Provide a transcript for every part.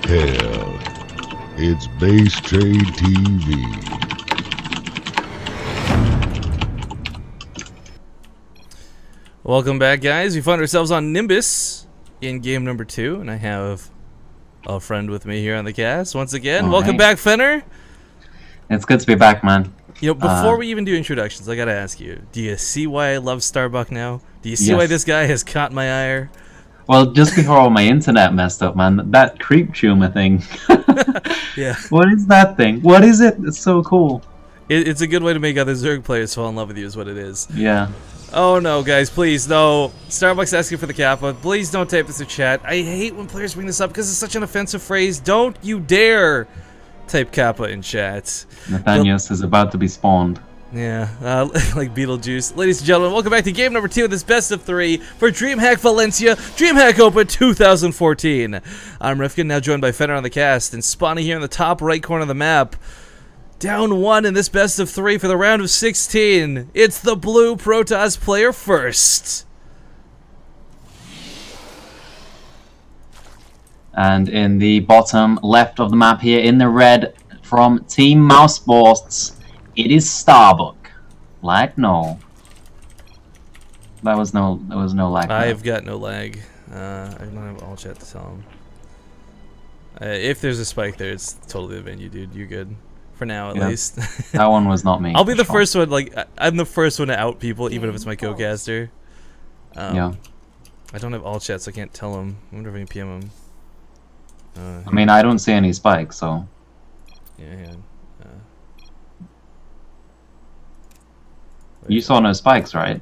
Hell, it's Base Trade TV. Welcome back, guys. We found ourselves on Nimbus in game number 2, and I have a friend with me here on the cast once again. Welcome back, Fenner. It's good to be back, man. You know, before we even do introductions, I gotta ask you: do you see why I love Starbuck now? Do you see why this guy has caught my ire? Well, just before all my internet messed up, man, that creep tumor thing. Yeah. What is that thing? What is it? It's so cool. It's a good way to make other Zerg players fall in love with you, is what it is. Yeah. Oh no, guys, please, no. Starbuck's asking for the Kappa. Please don't type this in chat. I hate when players bring this up because it's such an offensive phrase. Don't you dare type Kappa in chat. Nathaniel is about to be spawned. Yeah, like Beetlejuice. Ladies and gentlemen, welcome back to game number 2 of this best of 3 for DreamHack Valencia, DreamHack Open 2014. I'm Rifkin, now joined by Fenner on the cast, and Spawny here in the top right corner of the map. Down 1 in this best of 3 for the round of 16. It's the blue Protoss player first. And in the bottom left of the map here, in the red from Team Mousesports, it is Starbuck. Lag? No. There was no lag. I've got no lag. I don't have all chat to tell him. If there's a spike there, it's totally the venue, dude. You're good. For now, at least. That one was not me. I'll be the first one, like, I'm the first one to out people, even if it's my co-caster. Yeah. I don't have all chat, so I can't tell him. I wonder if I can PM him. I mean, I don't see any spikes, so... Yeah. You saw no spikes, right?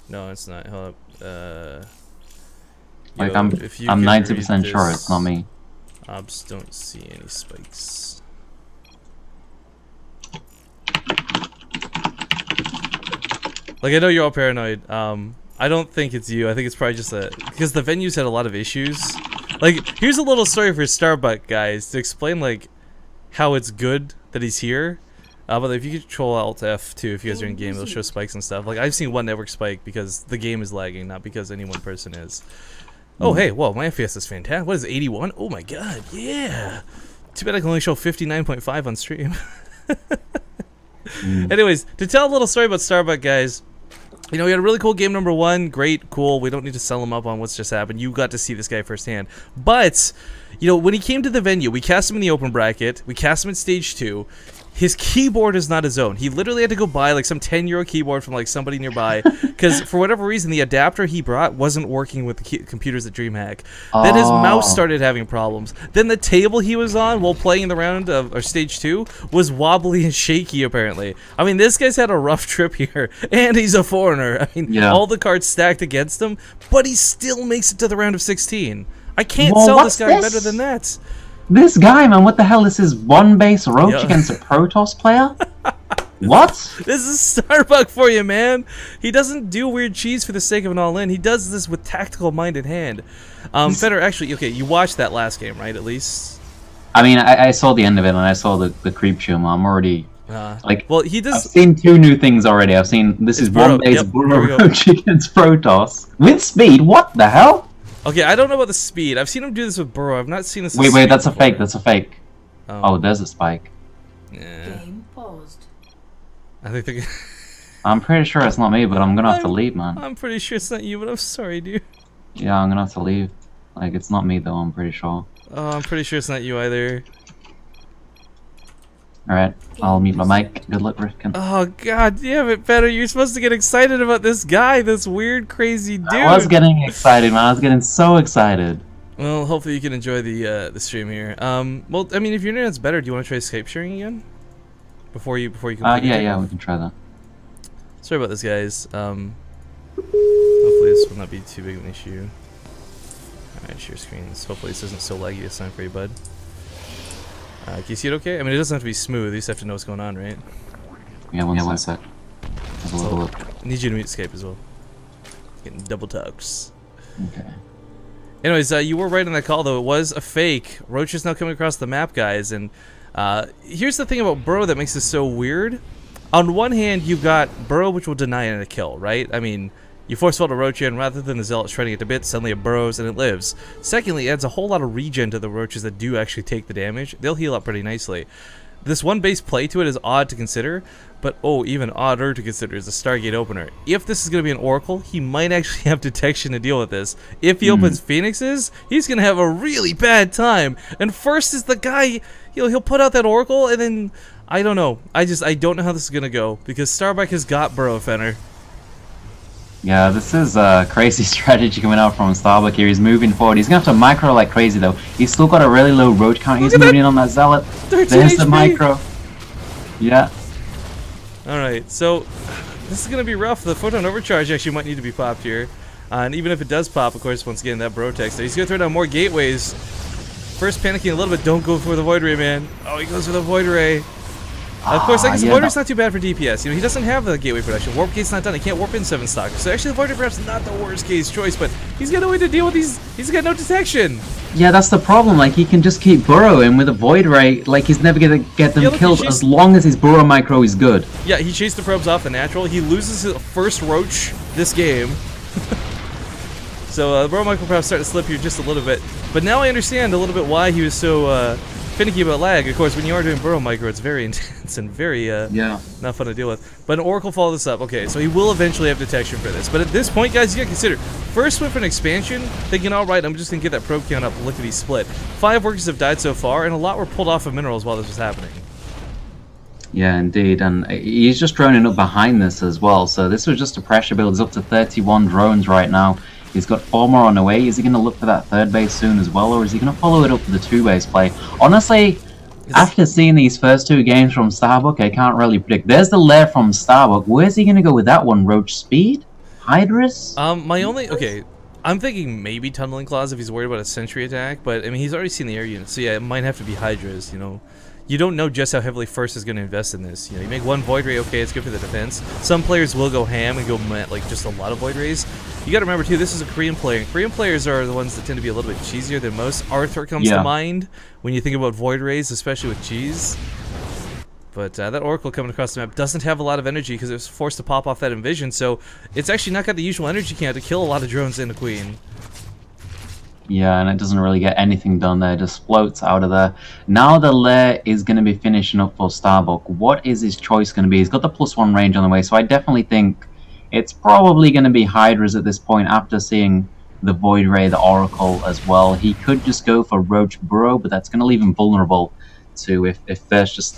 No, it's not. Hold up. Like, I'm 90% sure it's not me. Obs don't see any spikes. Like, I know you're all paranoid. I don't think it's you. I think it's probably just because the venue's had a lot of issues. Like, here's a little story for Starbuck, guys, to explain, like, how it's good that he's here. But if you control Alt F2, if you guys are in game, it'll show spikes and stuff. Like, I've seen one network spike because the game is lagging, not because any one person is. Oh, hey, whoa, my FPS is fantastic. What is it, 81? Oh my god, yeah. Too bad I can only show 59.5 on stream. Anyways, to tell a little story about Starbuck, guys. You know, we had a really cool game number 1. Great, cool. We don't need to sell him up on what's just happened. You got to see this guy firsthand. But, you know, when he came to the venue, we cast him in the open bracket. We cast him in stage 2. His keyboard is not his own. He literally had to go buy like some 10-euro keyboard from like somebody nearby because for whatever reason the adapter he brought wasn't working with the computers at DreamHack. Then his mouse started having problems. Then the table he was on while playing in the round of stage 2 was wobbly and shaky apparently. I mean, this guy's had a rough trip here, and he's a foreigner. I mean, all the cards stacked against him, but he still makes it to the round of 16. I can't sell this guy better than that. This guy, man, what the hell? This is one base Roach against a Protoss player? What? This is Starbuck for you, man. He doesn't do weird cheese for the sake of an all-in. He does this with tactical mind in hand. Feder, actually, okay, you watched that last game, right, at least? I mean, I saw the end of it, and I saw the creep tumor. I'm already... like, well, he does... I've seen 2 new things already. I've seen... This is one base Roach against Protoss. With speed? What the hell? Okay, I don't know about the speed. I've seen him do this with Burrow. I've not seen this. Wait, that's a fake. That's a fake. Oh, there's a spike. Yeah. Game paused. I think. I'm pretty sure it's not me, but I'm gonna have to leave, man. I'm pretty sure it's not you, but I'm sorry, dude. Yeah, I'm gonna have to leave. Like, it's not me though. I'm pretty sure. Oh, I'm pretty sure it's not you either. Alright, I'll mute my mic. Good luck, Rifkin. Oh, god damn it, Better. You're supposed to get excited about this guy, this weird, crazy dude. I was getting excited, man. I was getting so excited. Well, hopefully you can enjoy the stream here. Well, I mean, if your internet's better, do you want to try Skype sharing again? Before you yeah, we can try that. Sorry about this, guys. Hopefully this will not be too big of an issue. Alright, share screens. Hopefully this isn't so laggy this time for you, bud. Can you see it okay? I mean, it doesn't have to be smooth. You just have to know what's going on, right? Yeah, one sec. Have a little look. I need you to mute Skype as well. Getting double talks. Okay. Anyways, you were right on that call, though. It was a fake. Roach is now coming across the map, guys. And here's the thing about Burrow that makes this so weird. On one hand, you've got Burrow, which will deny it a kill, right? I mean, You force vault a roach in rather than the zealots shredding it to bits, suddenly it burrows and it lives. Secondly, it adds a whole lot of regen to the roaches that do actually take the damage. They'll heal up pretty nicely. This one base play to it is odd to consider, but even odder to consider is the Stargate opener. If this is going to be an Oracle, he might actually have detection to deal with this. If he opens Phoenixes, he's going to have a really bad time. And first is the guy, he'll put out that Oracle, and then, I don't know. I don't know how this is going to go, because Starbuck has got Burrow Fenner. Yeah, this is a crazy strategy coming out from Starbuck here. He's moving forward. He's going to have to micro like crazy, though. He's still got a really low roach count. He's moving in on that Zealot. There's HP. the micro. Yeah. Alright, so this is going to be rough. The Photon Overcharge actually might need to be popped here. And even if it does pop, of course, once again, that Brotex. He's going to throw down more gateways. First panicking a little bit. Don't go for the Void Ray, man. Oh, he goes for the Void Ray. Of course, I guess the Void Ray's not too bad for DPS. He doesn't have the gateway production. Warp Gate's not done. He can't warp in 7 stock. So actually, the Void Ray perhaps not the worst case choice, but he's got no way to deal with these. He's got no detection. Yeah, that's the problem. Like, he can just keep burrowing with a Void Ray. Like, he's never going to get them killed as long as his burrow micro is good. Yeah, he chased the probes off the natural. He loses his first roach this game. So the burrow micro perhaps starting to slip here just a little bit. But now I understand a little bit why he was so finicky about lag. Of course, when you are doing burrow micro, it's very intense and very not fun to deal with. But an Oracle follow this up. Okay, so he will eventually have detection for this. But at this point, guys, you gotta consider first went for an expansion, thinking, all right, I'm just gonna get that probe count up. Look at these split. 5 workers have died so far, and a lot were pulled off of minerals while this was happening. Yeah, indeed, and he's just droning up behind this as well. So this was just a pressure build. He's up to 31 drones right now. He's got 4 more on the way. Is he going to look for that 3rd base soon as well, or is he going to follow it up with the 2-base play? Honestly, after seeing these first 2 games from Starbuck, I can't really predict. There's the lair from Starbuck. Where's he going to go with that one? Roach Speed? Hydras? I'm thinking maybe Tunneling Claws if he's worried about a sentry attack, but I mean, he's already seen the air unit, so yeah, it might have to be Hydras, you know. You don't know just how heavily First is going to invest in this. You know, you make 1 Void Ray, okay, it's good for the defense. Some players will go ham and go like just a lot of Void Rays. You got to remember too, this is a Korean player. And Korean players are the ones that tend to be a little bit cheesier than most. Arthur comes to mind when you think about Void Rays, especially with cheese. But that Oracle coming across the map doesn't have a lot of energy because it was forced to pop off that Envision, so it's actually not got the usual energy count to kill a lot of drones in the Queen. Yeah, and it doesn't really get anything done there, it just floats out of there. Now the lair is going to be finishing up for Starbuck. What is his choice going to be? He's got the +1 range on the way, so I definitely think it's probably going to be Hydras at this point after seeing the Void Ray, the Oracle as well. He could just go for Roach Burrow, but that's going to leave him vulnerable to if First just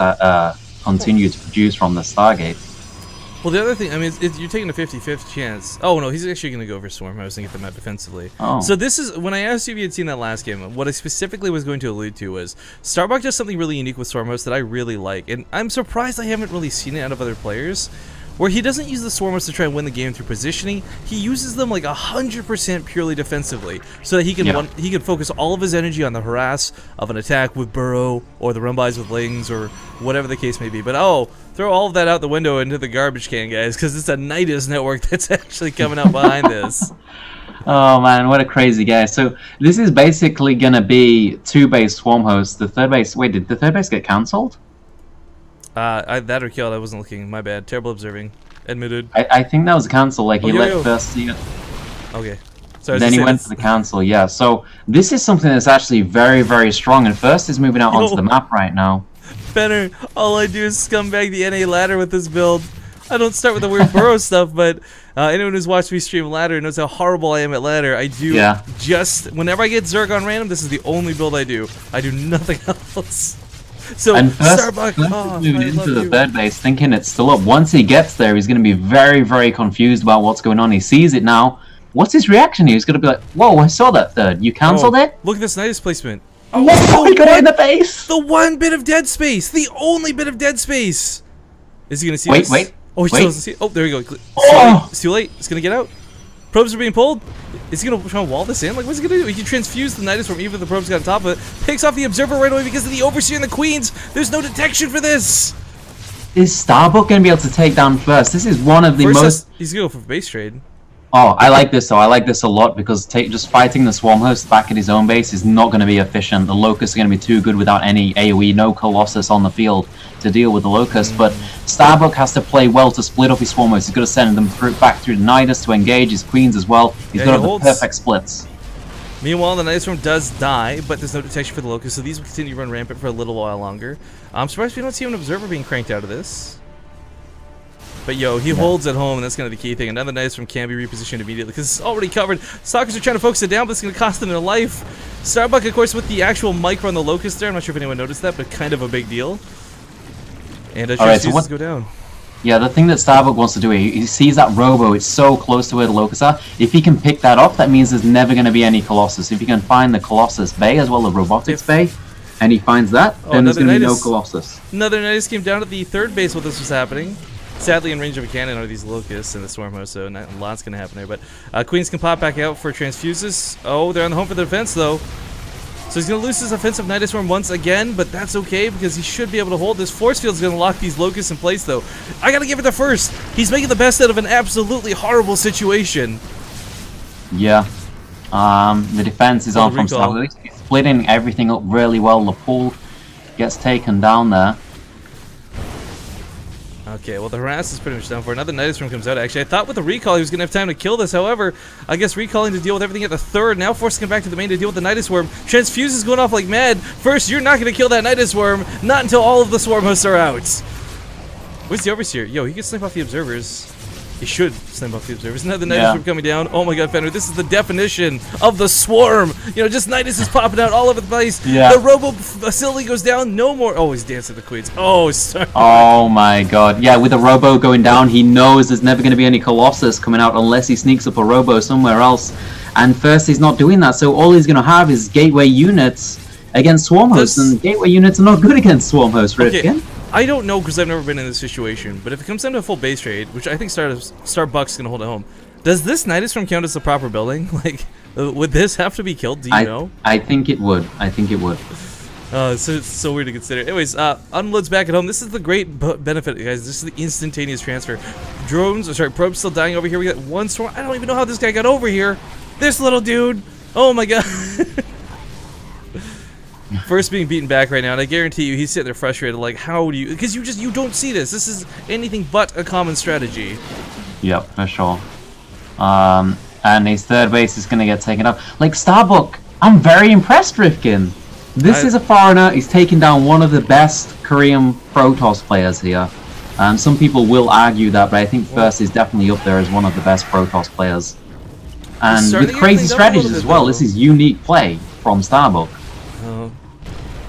continue to produce from the Stargate. Well, the other thing, I mean, you're taking a 50-50 chance. Oh, no, he's actually going to go for Swarm. I was thinking the map defensively. Oh. So this is, when I asked you if you had seen that last game, what I specifically was going to allude to was, Starbuck does something really unique with Swarm Host that I really like, and I'm surprised I haven't really seen it out of other players, where he doesn't use the Swarm Host to try and win the game through positioning. He uses them like 100% purely defensively, so that he can focus all of his energy on the harass of an attack with Burrow, or the run-bys with Lings, or whatever the case may be. But throw all of that out the window into the garbage can, guys, because it's a Nidus network that's actually coming out behind this. Oh man, what a crazy guy. So this is basically going to be 2-base Swarm Host. The 3rd base, wait, did the 3rd base get cancelled? That or killed, I wasn't looking, my bad. Terrible observing. Admitted. I think that was a cancel, like he let First see it. Okay. So then he went to the cancel, yeah. So this is something that's actually very, very strong, and First is moving out onto the map right now. Benner, all I do is scumbag the NA ladder with this build. I don't start with the weird Burrow stuff, but anyone who's watched me stream ladder knows how horrible I am at ladder. I do just, whenever I get Zerg on random, this is the only build I do. I do nothing else. So, and First, Starbuck, moving into the 3rd base, thinking it's still up. Once he gets there, he's going to be very, very confused about what's going on. He sees it now. What's his reaction? He's going to be like, whoa, I saw that 3rd. You cancelled it? Look at this Nidus placement. Oh, he got it in the base! The 1 bit of dead space! The only bit of dead space! Is he going to see this? Wait. Oh, he still doesn't see it. Oh, there we go. It's too late. It's going to get out. Probes are being pulled. Is he going to try and wall this in? Like, what's he going to do? He can transfuse the Nidus from even if the probes got on top of it. Picks off the Observer right away because of the Overseer and the Queens. There's no detection for this. Is Starbuck going to be able to take down First? This is one of the most... He's going to go for base trade. Oh, I like this though. I like this a lot because just fighting the Swarm Host back at his own base is not going to be efficient. The Locusts are going to be too good without any AoE, no Colossus on the field to deal with the Locust. But Starbuck has to play well to split up his Swarm Host. He's got to send them back through the Nidus to engage his Queens as well. He's got to have the perfect splits. Meanwhile, the Nidus Swarm does die, but there's no detection for the Locust, so these will continue to run rampant for a little while longer. I'm surprised we don't see an Observer being cranked out of this. But yo, he holds at home, and that's kind of the key thing. Another Nidus Swarm can be repositioned immediately because it's already covered. Stalkers are trying to focus it down, but it's going to cost them their life. Starbuck, of course, with the actual micro on the Locust there. I'm not sure if anyone noticed that, but kind of a big deal. And so go down. Yeah, the thing that Starbuck wants to do, he sees that Robo, it's so close to where the Locusts are. If he can pick that up, that means there's never going to be any Colossus. If he can find the Colossus Bay as well, the Robotics Bay, and he finds that, then there's going to be no Colossus. Another Nidus came down at the third base while this was happening. Sadly, in range of a cannon are these Locusts and the Swarm Host, so not a lot's going to happen there. But Queens can pop back out for Transfuses. Oh, they're on the home for the defense, though. So he's going to lose his offensive Nidus Swarm once again, but that's okay because he should be able to hold this. Force Field is going to lock these Locusts in place, though. I got to give it to First. He's making the best out of an absolutely horrible situation. Yeah. The defense is on from Starbuck. He's splitting everything up really well. The pool gets taken down there. Okay, well the harass is pretty much done for. Another Nidus Swarm comes out, actually. I thought with the recall he was going to have time to kill this. However, I guess recalling to deal with everything at the third. Now forcing him back to the main to deal with the Nidus Swarm. Transfuse is going off like mad. First, you're not going to kill that Nidus Swarm. Not until all of the Swarm Hosts are out. Where's the Overseer? Yo, he can snipe off the Observers. He should snipe off the Observers. Another Nidus Swarm coming down. Oh my god, Fender, this is the definition of the Swarm. You know, just Nidus is popping out all over the place. Yeah. The Robo facility goes down. No more. Oh, he's dancing the Queens. Oh, sorry. Oh my god. Yeah, with the Robo going down, he knows there's never going to be any Colossus coming out unless he sneaks up a Robo somewhere else. And First, he's not doing that, so all he's going to have is Gateway units against Swarm Hosts, and Gateway units are not good against Swarm Hosts, Rifkin. I don't know because I've never been in this situation, but if it comes down to a full base trade, which I think Starbuck's going to hold at home, does this Nidus Swarm count as a proper building? Like, would this have to be killed? Do you know? I think it would. I think it would. It's so weird to consider. Anyways, unloads back at home. This is the great benefit, guys. This is the instantaneous transfer. Probes still dying over here. We got one Swarm. I don't even know how this guy got over here. This little dude. Oh my god. First being beaten back right now, and I guarantee you he's sitting there frustrated, like, how do you... Because you don't see this. This is anything but a common strategy. Yep, for sure. And his third base is going to get taken up. Like, Starbuck, I'm very impressed, Rifkin. This is a foreigner. He's taken down one of the best Korean Protoss players here. Some people will argue that, but I think First is definitely up there as one of the best Protoss players. And with crazy strategies as well. This is unique play from Starbuck. Oh,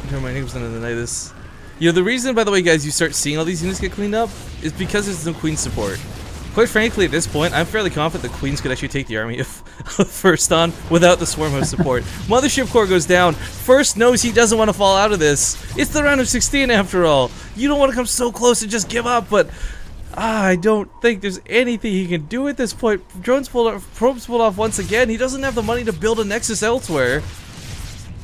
turn my name's under the Nidus. You know, the reason, by the way, guys, you start seeing all these units get cleaned up is because there's no Queen support. Quite frankly, at this point, I'm fairly confident the Queens could actually take the army of First on without the Swarm Host support. Mothership Core goes down. First knows he doesn't want to fall out of this. It's the round of 16 after all. You don't want to come so close and just give up, but I don't think there's anything he can do at this point. Probes pulled off once again. He doesn't have the money to build a Nexus elsewhere.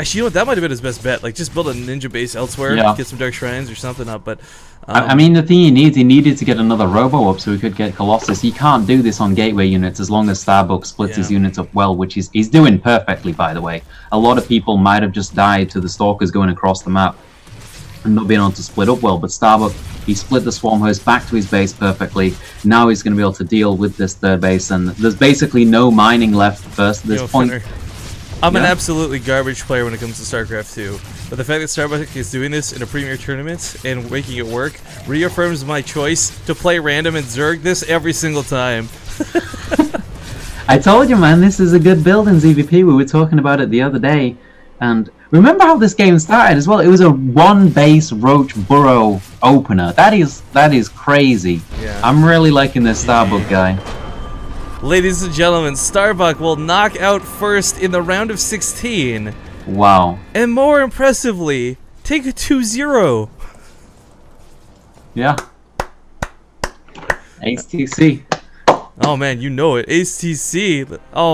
Actually, you know what? That might have been his best bet. Like, just build a ninja base elsewhere, get some Dark Shrines or something up. But I mean, the thing he needed to get another Robo up so he could get Colossus. He can't do this on Gateway units as long as Starbuck splits his units up well, which he's doing perfectly, by the way. A lot of people might have just died to the Stalkers going across the map and not being able to split up well, but Starbuck, he split the Swarm Host back to his base perfectly. Now he's going to be able to deal with this third base, and there's basically no mining left first at this point. I'm an absolutely garbage player when it comes to StarCraft 2, but the fact that Starbuck is doing this in a premier tournament and making it work reaffirms my choice to play random and Zerg this every single time. I told you, man, this is a good build in ZVP. We were talking about it the other day, and remember how this game started as well? It was a one-base Roach Burrow opener. That is crazy. Yeah. I'm really liking this Starbuck guy. Ladies and gentlemen, Starbuck will knock out First in the round of 16. Wow. And more impressively, take a 2-0. Yeah. Ace TC. Oh man, you know it. Ace TC. Oh.